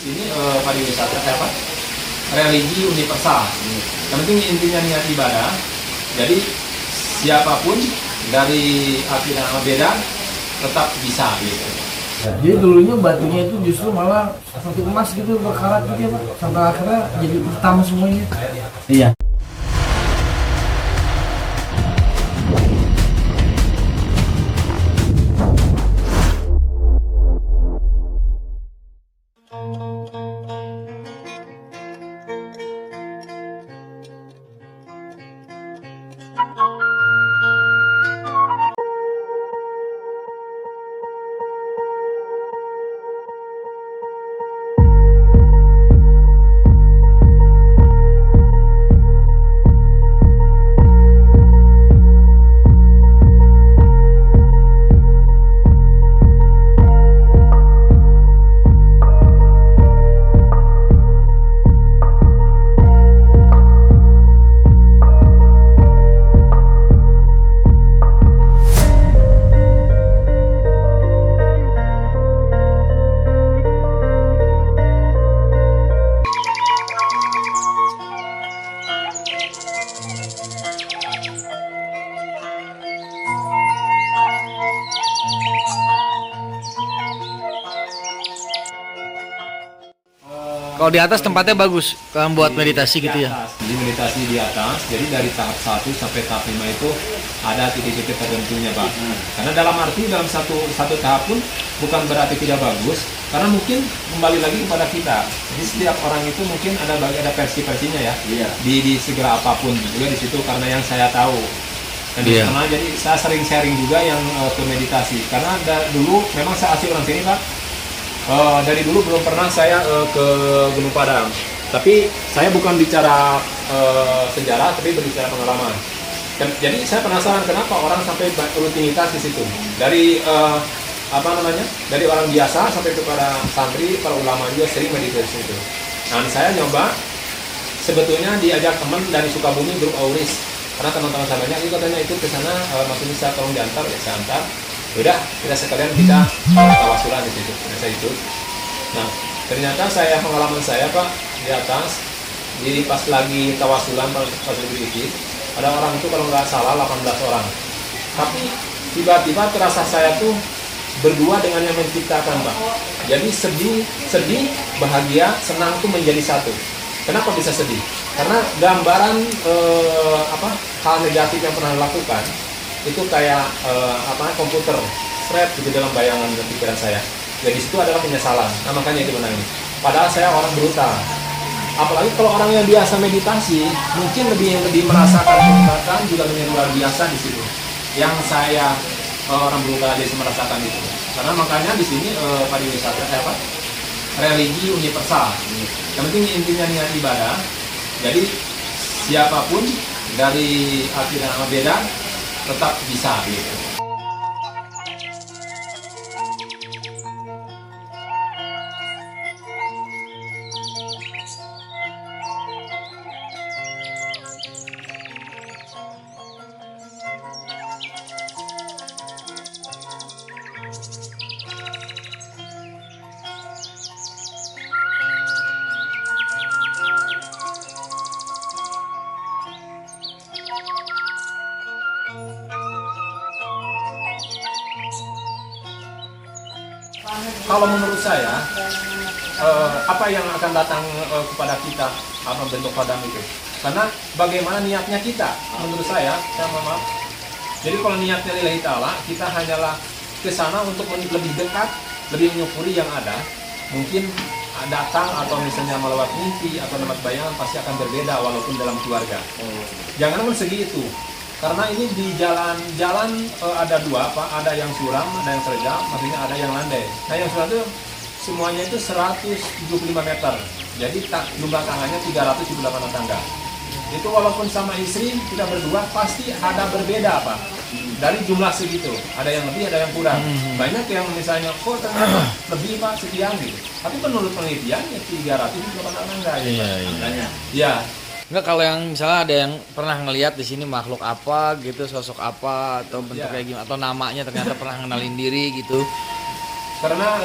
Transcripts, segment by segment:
sini pariwisata religi universal. Yang penting intinya niat ibadah. Jadi siapapun dari agama beda tetap bisa gitu. Jadi dulunya batunya itu justru malah seperti emas gitu berkarat gitu ya Pak, sampai akhirnya jadi hitam semuanya. Iya. Kalau di atas tempatnya bagus kan buat meditasi gitu ya. Jadi meditasi di atas. Jadi dari tahap 1 sampai tahap 5 itu ada titik-titik tertentunya, Pak. Karena dalam satu tahap pun bukan berarti tidak bagus, karena mungkin kembali lagi kepada kita. Jadi setiap orang itu mungkin ada versi-versinya ya. Iya. Di segala apapun juga di situ, karena yang saya tahu. Dan di sana jadi saya sering sharing juga yang ke meditasi. Karena dulu memang saya asli orang sini, Pak. Dari dulu belum pernah saya ke Gunung Padang, tapi saya bukan bicara sejarah, tapi berbicara pengalaman. Jadi saya penasaran kenapa orang sampai rutinitas di situ. Dari dari orang biasa sampai kepada santri, para ulama juga sering meditasi itu. Nah, saya nyoba sebetulnya diajak teman dari Sukabumi, grup Auris, karena teman-teman saya banyak, katanya itu ke sana, masih bisa tolong diantar, ya saya antar. Udah, kita tawasulan di situ. Saya ikut. Nah, ternyata pengalaman saya, Pak, di atas, jadi pas lagi tawasulan pas sedikit, ada orang itu kalau nggak salah 18 orang. Tapi tiba-tiba terasa saya tuh berdua dengan yang menciptakan, Pak. Jadi sedih, bahagia, senang tuh menjadi satu. Kenapa bisa sedih? Karena gambaran hal negatif yang pernah dilakukan itu kayak komputer thread gitu dalam bayangan dan pikiran saya. Jadi situ adalah penyesalan. Nah, makanya itu menangis. Padahal saya orang brutal. Apalagi kalau orang yang biasa meditasi, mungkin lebih merasakan kenikmatan juga lebih luar biasa di situ. Yang saya orang brutal aja merasakan itu. Karena makanya di sini pariwisata religi universal. Yang penting intinya niat ibadah. Jadi siapapun dari agama beda tetap bisa gitu. Kalau menurut saya, apa yang akan datang kepada kita, apa bentuk padam itu? Karena bagaimana niatnya kita, menurut saya mohon maaf. Jadi kalau niatnya lillahi ta'ala, kita hanyalah ke sana untuk lebih dekat, lebih menyukuri yang ada. Mungkin datang atau misalnya melewat mimpi atau lewat bayangan pasti akan berbeda walaupun dalam keluarga. Jangan segi itu. Karena ini di jalan ada dua, Pak. Ada yang suram, ada yang terjal, maksudnya ada yang landai. Nah, yang suram itu semuanya itu 175 meter. Jadi jumlah tangganya 378 tangga. Itu walaupun sama istri kita berdua pasti ada berbeda, Pak. Dari jumlah segitu, ada yang lebih, ada yang kurang. Banyak yang misalnya, ternyata lebih, Pak, sekian gitu. Tapi menurut penelitian ya 378 tangga. Iya. Enggak, kalau yang misalnya ada yang pernah ngelihat di sini makhluk apa gitu, sosok apa atau bentuk kayak gimana atau namanya ternyata pernah ngenalin diri gitu. Karena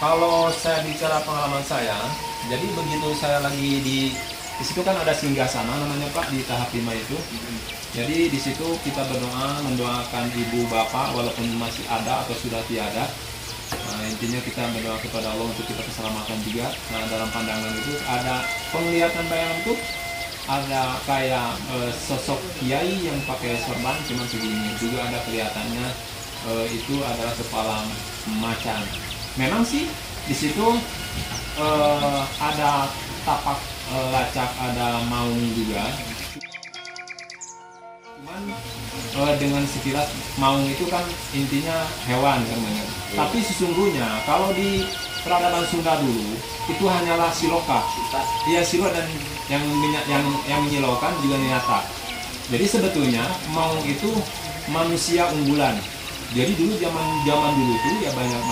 Kalau saya bicara pengalaman saya, jadi begitu saya lagi di situ kan ada singgasana namanya Pak di tahap 5 itu. Jadi di situ kita berdoa, mendoakan ibu bapak walaupun masih ada atau sudah tiada. Nah, intinya kita berdoa kepada Allah untuk kita keselamatan juga. Nah, dalam pandangan itu ada penglihatan bayangan itu ada kayak sosok kiai yang pakai sorban cuma segini. Juga ada kelihatannya itu adalah kepala macan. Memang sih di situ ada tapak lacak, ada maung juga. Cuman dengan sekilas maung itu kan intinya hewan kan banyak. Tapi sesungguhnya kalau di peradaban Sunda dulu itu hanyalah siloka. Iya, silo dan yang menyilaukan juga nyata. Jadi sebetulnya maung itu manusia unggulan. Jadi dulu zaman dulu tuh ya banyak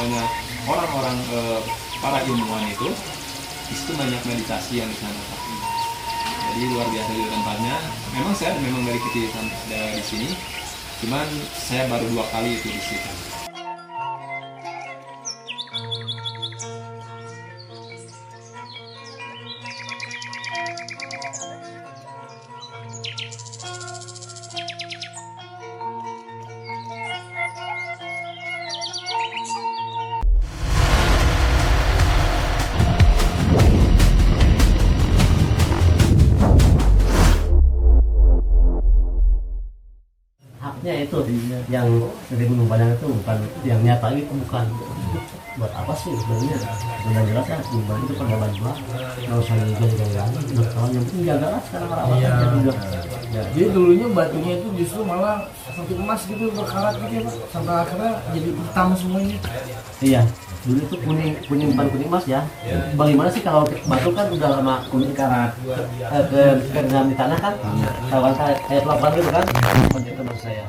orang-orang para ilmuwan itu banyak meditasi yang di sana. Jadi luar biasa di tempatnya. Memang saya dari kecil sampai di sini. Cuman saya baru 2 kali itu di situ. Haknya itu yang dari Gunung Padang itu bukan yang nyata itu, bukan buat apa sih sebenarnya. Sudah jelas ya Gunung Padang itu peradaban dua, nggak usah jaga-jaga berkawan, yang penting jagalah sekarang rawatnya juga. Ya, jadi dulunya batunya itu justru malah seperti emas gitu berkarat gitu ya Pak, sampai akhirnya jadi hitam semuanya. Iya, dulu itu kuning bukan kuning emas ya. Bagaimana sih kalau batu kan udah lama kuning karat ke di tanah kan, kawan kayak pelapan gitu kan, itu maksud saya.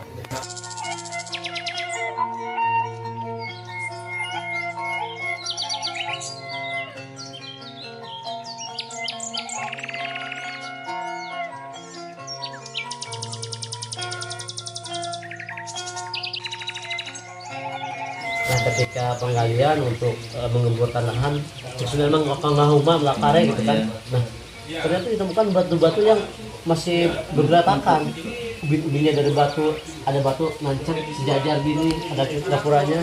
Nah, ketika penggalian untuk menggemburkan lahan, itu memang pengahuma melakare gitu kan. Nah, ternyata ditemukan batu-batu yang masih bergeratakan. Ubin-ubinnya dari batu, ada batu nancap sejajar gini, ada dapuranya.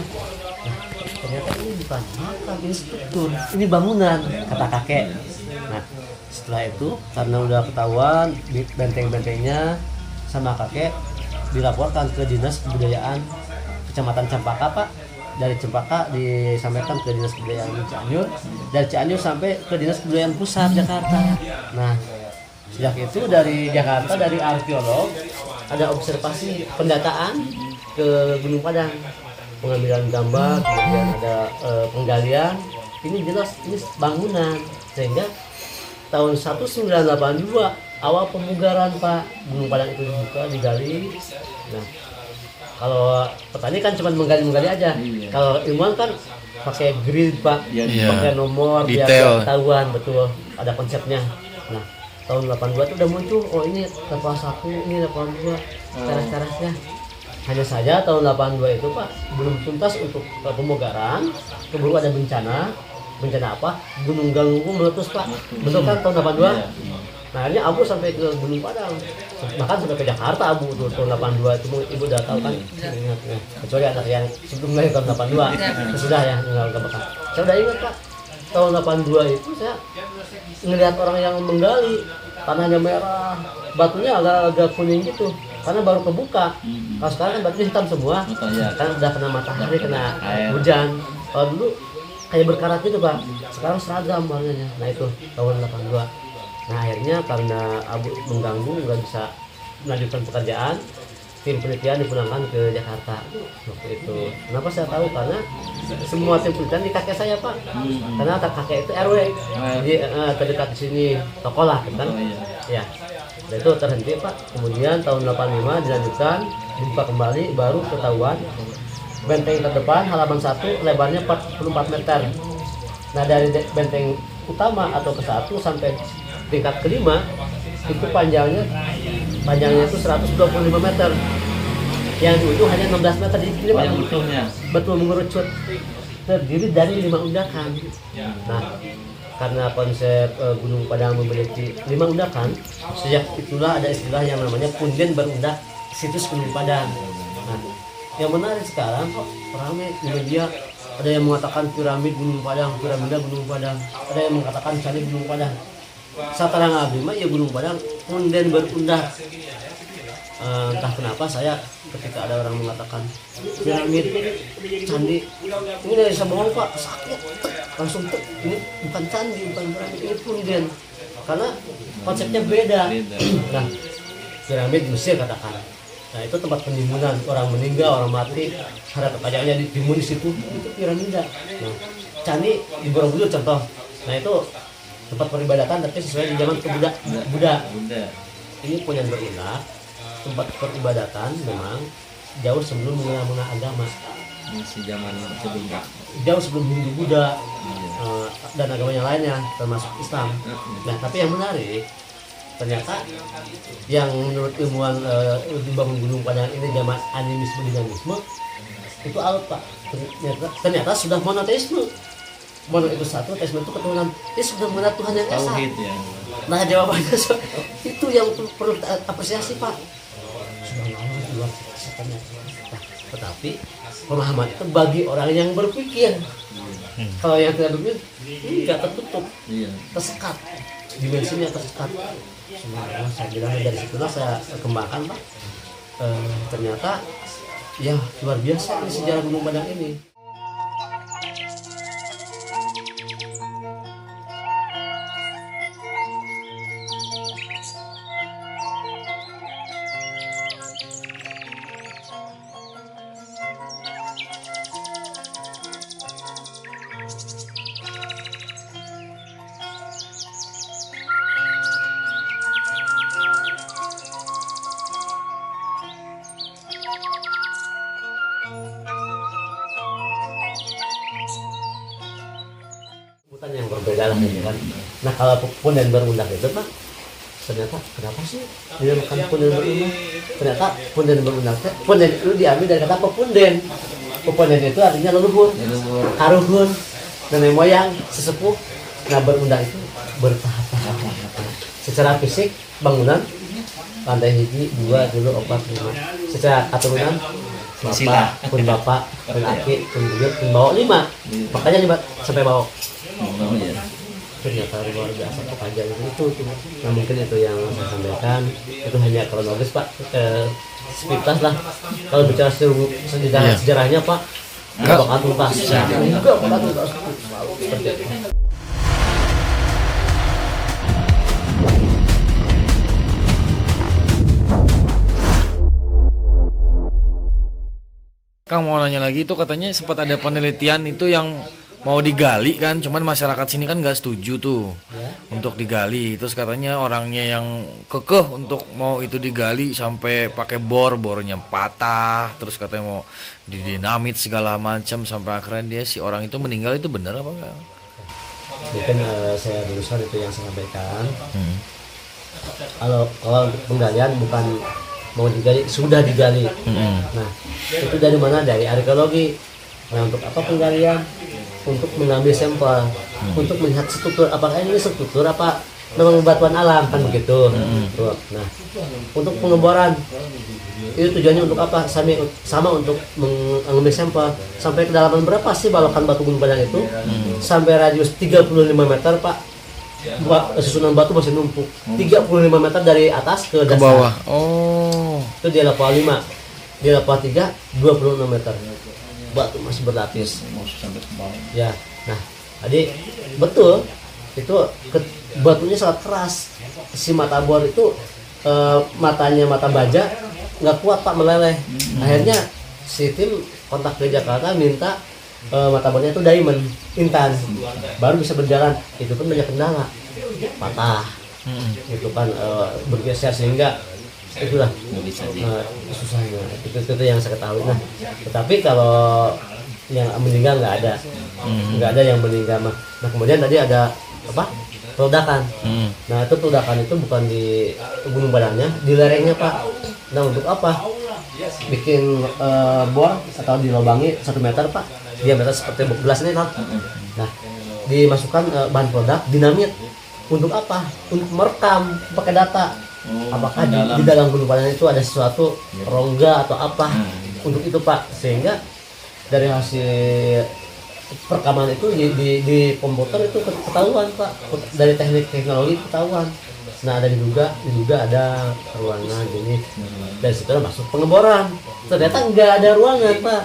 Nah, ternyata ini bukan makam, ini struktur, ini bangunan, kata kakek. Nah, setelah itu karena udah ketahuan benteng-bentengnya sama kakek, dilaporkan ke Dinas Kebudayaan Kecamatan Cempaka Pak. Dari Cempaka disampaikan ke Dinas Kebudayaan Cianjur, dari Cianjur sampai ke Dinas Kebudayaan Pusat Jakarta. Nah, sejak itu dari Jakarta, dari arkeolog ada observasi pendataan ke Gunung Padang, pengambilan gambar, kemudian ada penggalian. Ini jelas ini bangunan, sehingga tahun 1982 awal pemugaran Pak, Gunung Padang itu dibuka, digali. Nah, kalau petani kan cuma menggali aja. Kalau ilmuwan kan pakai grid Pak, pakai nomor biar ketahuan betul, ada konsepnya. Nah, tahun 82 itu udah muncul, oh ini level 1, ini level 2, cara-caranya. Hanya saja tahun 82 itu Pak belum tuntas untuk pemugaran, keburu ada bencana apa? Gunung Galunggung meletus Pak. Betul kan tahun 82? Nah, ini abu sampai ke Gunung Padang, bahkan sampai ke Jakarta abu tuh tahun 82 itu ibu udah tahu kan, ingat ya. Kecuali anak yang sebelumnya tahun 82 sudah ya nggak bakal. Saya udah ingat Pak, tahun 82 itu saya ngelihat orang yang menggali, tanahnya merah, batunya agak kuning gitu, karena baru kebuka. Kalau sekarang kan batunya hitam semua, kan udah kena matahari, kena hujan. Kalau dulu kayak berkarat gitu Pak, sekarang seragam warnanya. Nah itu tahun 82. Nah akhirnya karena abu mengganggu nggak bisa melanjutkan pekerjaan, tim penelitian dipulangkan ke Jakarta waktu itu. Kenapa saya tahu? Karena semua tim penelitian di kakek saya Pak, karena kakek itu RW, jadi terdekat di sini toko lah kan. Ya, dan itu terhenti Pak. Kemudian tahun 85 dilanjutkan, dibuka kembali, baru ketahuan benteng terdepan halaman 1 lebarnya 44 meter. Nah dari benteng utama atau ke-1 sampai tingkat kelima itu panjangnya itu 125 meter, yang di ujung hanya 16 meter. Jadi betul mengerucut. terdiri dari 5 undakan. Nah, karena konsep Gunung Padang memiliki 5 undakan, sejak itulah ada istilah yang namanya punden berundak situs Gunung Padang. Nah, yang menarik sekarang kok ramai di media, ada yang mengatakan piramid Gunung Padang, piramida Gunung Padang, ada yang mengatakan candi Gunung Padang. Satarang abdi mah ya Gunung Padang punden berundak. Entah kenapa saya ketika ada orang mengatakan piramid, candi, ini dari Sabang Pak, sakit, langsung ini bukan candi, bukan piramid, ini punden, karena konsepnya beda. Nah, piramid Mesir katakan, nah itu tempat penimbunan orang meninggal, orang mati, harta kekayaannya ditimbun di situ, itu piramida. Nah, candi di Borobudur contoh, nah itu tempat peribadatan tapi sesuai di zaman Buddha. Ini punya berundak, tempat peribadatan memang jauh sebelum mengenal agama, Masih zaman sebelum jauh sebelum Hindu, Buddha, dan agama yang lainnya termasuk Islam. Nah, tapi yang menarik ternyata yang menurut ilmuwan dibangun Gunung Padang ini zaman animisme dinamisme itu alot Pak. Ternyata sudah monoteisme. Mono itu satu, teisme itu keturunan. Ini sudah benar Tuhan yang esa. ya. Nah, jawabannya itu yang perlu kita apresiasi Pak. Luar biasa ternyata. Nah, tetapi pemahaman itu bagi orang yang berpikir. Kalau yang tidak berpikir, nggak tertutup, tersekat, dimensinya tersekat. Sebenarnya saya bilang dari situlah saya kembangkan Pak. Ternyata ya luar biasa ini sejarah Gunung Padang ini. Yang berbeda lah gitu kan. Nah, kalau punden berundak itu Pak, ternyata kenapa sih dinamakan punden berundak? Ternyata punden berundak, punden itu diambil dari kata pepunden. Pepunden itu artinya leluhur, haruhun, nenek moyang, sesepuh. Nah, berundak itu bertahap-tahap. Secara fisik bangunan lantai 1, 2, 3, 4, 5. Secara keturunan bapak, pun aki, pun buyut, pun bawa 5. Makanya 5 sampai bawa. Ternyata luar biasa kepanjangan itu. Nah, mungkin itu yang saya sampaikan, itu hanya kronologis Pak, sepintas lah. Kalau bicara sejarahnya Pak, enggak bakal tuntas. Enggak bakal tuntas. Seperti itu. Kang mau nanya lagi, itu katanya sempat ada penelitian itu yang mau digali kan, cuman masyarakat sini kan nggak setuju tuh untuk digali. Terus katanya orangnya yang kekeh untuk mau itu digali sampai pakai bornya patah, terus katanya mau didinamit segala macam sampai akhirnya si orang itu meninggal. Itu benar apa enggak? Mungkin saya luruskan itu yang saya sampaikan. Kalau untuk penggalian bukan mau digali, sudah digali. Nah, itu dari mana? Dari arkeologi. Nah, untuk apa penggalian? Untuk mengambil sampel, untuk melihat struktur, apakah ini struktur apa memang batuan alam, kan begitu. Nah, untuk pengeboran itu tujuannya untuk apa? Sama untuk mengambil sampel. Sampai kedalaman berapa sih balokan batu Gunung Padang itu? Sampai radius 35 meter Pak. Susunan batu masih numpuk 35 meter dari atas ke dasar. Bawah. Oh. Itu di level 5. Di level 3 26 meter. Batu masih berlapis sampai ke bawah. Ya. Nah, jadi betul itu batunya sangat keras. Si mata bor itu matanya mata baja nggak kuat Pak, meleleh. Akhirnya si tim kontak ke Jakarta minta mata bornya itu diamond intan baru bisa berjalan. Itu pun banyak kendala, patah itu kan, bergeser sehingga itulah susahnya. Itu yang saya ketahui. Nah, tetapi kalau yang meninggal nggak ada yang meninggal. Nah, kemudian tadi ada apa, peledakan. Nah, itu peledakan itu bukan di Gunung Padangnya, di lerengnya Pak. Nah, untuk apa bikin bor atau dilobangi 1 meter Pak, diameter seperti box gelas ini kan. Nah, dimasukkan bahan produk dinamit. Untuk apa? Untuk merekam pakai data. Apakah di dalam gunung Padang itu ada sesuatu rongga atau apa? Untuk itu Pak, sehingga dari hasil perekaman itu di komputer itu ketahuan Pak, dari teknologi ketahuan. Nah ada diduga ada ruangan gini, dan situ masuk pengeboran. Ternyata nggak ada ruangan Pak,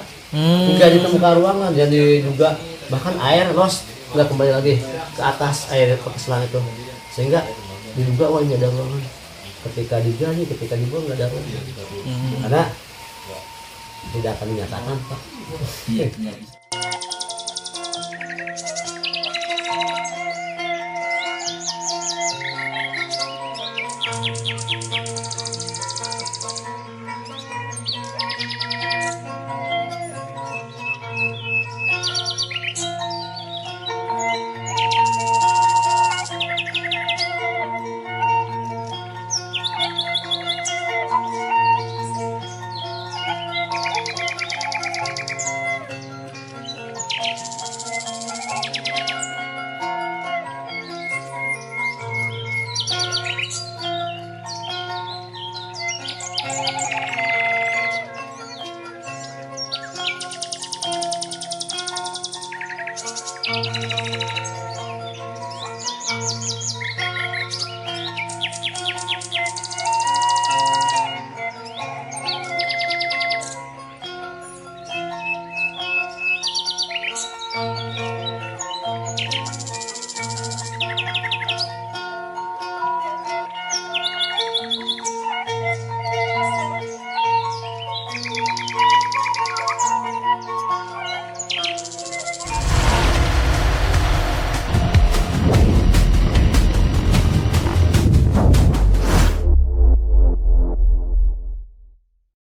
nggak ditemukan ruangan, jadi juga bahkan air los nggak kembali lagi ke atas air perkeselan itu, sehingga diduga wah ini ada ruangan. Ketika digali, ketika dibuang nggak ada ruangan, karena tidak akan dinyatakan Pak.